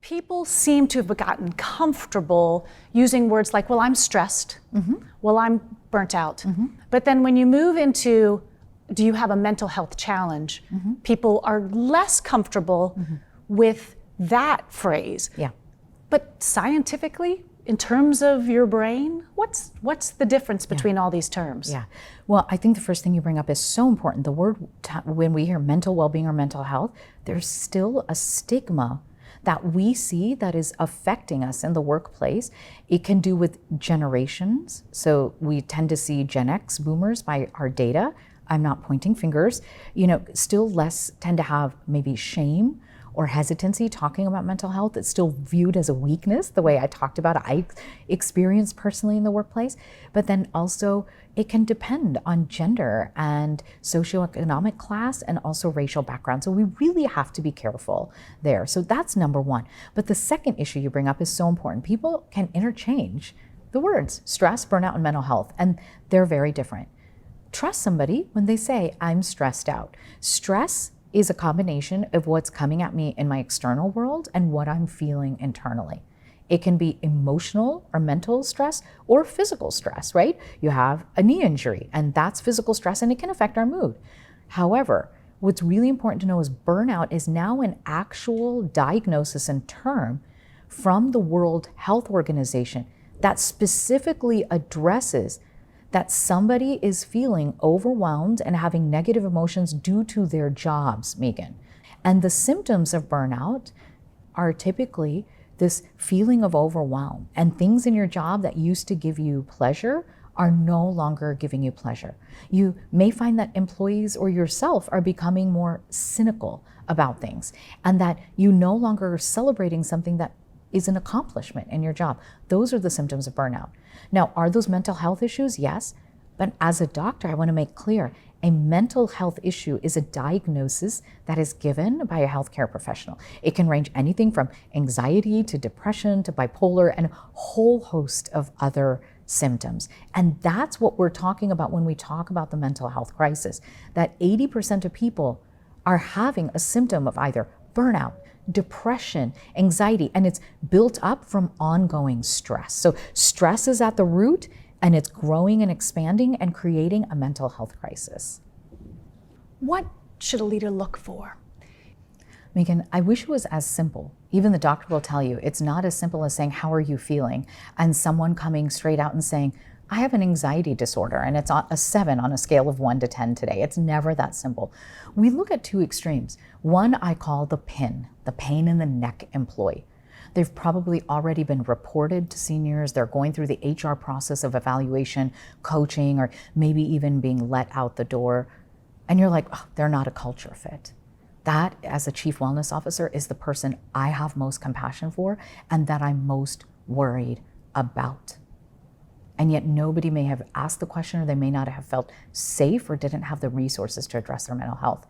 People seem to have gotten comfortable using words like, well, I'm stressed, well, I'm burnt out. But then when you move into, do you have a mental health challenge? People are less comfortable with that phrase. Yeah. But scientifically, in terms of your brain, what's the difference between all these terms? Yeah. Well, I think the first thing you bring up is so important. The word, when we hear mental well-being or mental health, there's still a stigma that we see that is affecting us in the workplace. It can do with generations. So we tend to see Gen X boomers by our data. I'm not pointing fingers, still less tend to have maybe shame or hesitancy talking about mental health. It's still viewed as a weakness, the way I talked about it, I experienced personally in the workplace. But then also it can depend on gender and socioeconomic class and also racial background. So we really have to be careful there. So that's number one. But the second issue you bring up is so important. People can interchange the words stress, burnout, and mental health, and they're very different. Trust somebody when they say, I'm stressed out. Stress is a combination of what's coming at me in my external world and what I'm feeling internally. It can be emotional or mental stress or physical stress, right? You have a knee injury and that's physical stress and it can affect our mood. However, what's really important to know is burnout is now an actual diagnosis and term from the World Health Organization that specifically addresses that somebody is feeling overwhelmed and having negative emotions due to their jobs, Megan. And the symptoms of burnout are typically this feeling of overwhelm, and things in your job that used to give you pleasure are no longer giving you pleasure. You may find that employees or yourself are becoming more cynical about things, and that you no longer are celebrating something that is an accomplishment in your job. Those are the symptoms of burnout. Now, are those mental health issues? Yes. But as a doctor, I want to make clear, a mental health issue is a diagnosis that is given by a healthcare professional. It can range anything from anxiety to depression to bipolar and a whole host of other symptoms. And that's what we're talking about when we talk about the mental health crisis, that 80% of people are having a symptom of either burnout, depression, anxiety, and it's built up from ongoing stress. So stress is at the root, and it's growing and expanding and creating a mental health crisis. What should a leader look for? Megan, I wish it was as simple. Even the doctor will tell you it's not as simple as saying, how are you feeling? And someone coming straight out and saying, I have an anxiety disorder and it's a 7 on a scale of 1 to 10 today. It's never that simple. We look at two extremes. One I call the pain in the neck employee. They've probably already been reported to seniors. They're going through the HR process of evaluation, coaching, or maybe even being let out the door. And you're like, oh, they're not a culture fit. That, as a chief wellness officer, is the person I have most compassion for and that I'm most worried about. And yet nobody may have asked the question, or they may not have felt safe or didn't have the resources to address their mental health.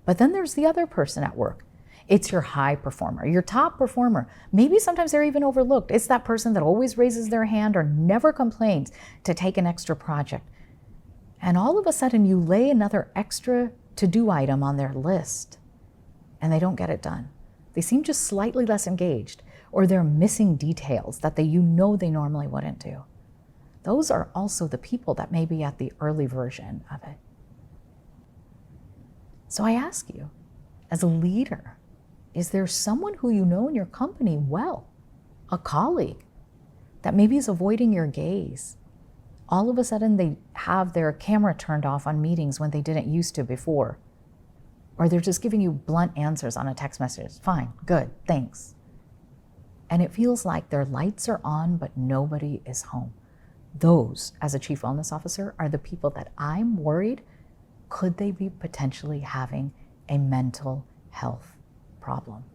But then there's the other person at work. It's your high performer, your top performer. Maybe sometimes they're even overlooked. It's that person that always raises their hand or never complains to take an extra project. And all of a sudden you lay another extra to-do item on their list and they don't get it done. They seem just slightly less engaged, or they're missing details that they normally wouldn't do. Those are also the people that may be at the early version of it. So I ask you, as a leader, is there someone who you know in your company well, a colleague, that maybe is avoiding your gaze? All of a sudden they have their camera turned off on meetings when they didn't used to before. Or they're just giving you blunt answers on a text message. Fine, good, thanks. And it feels like their lights are on, but nobody is home. Those, as a chief wellness officer, are the people that I'm worried, could they be potentially having a mental health problem?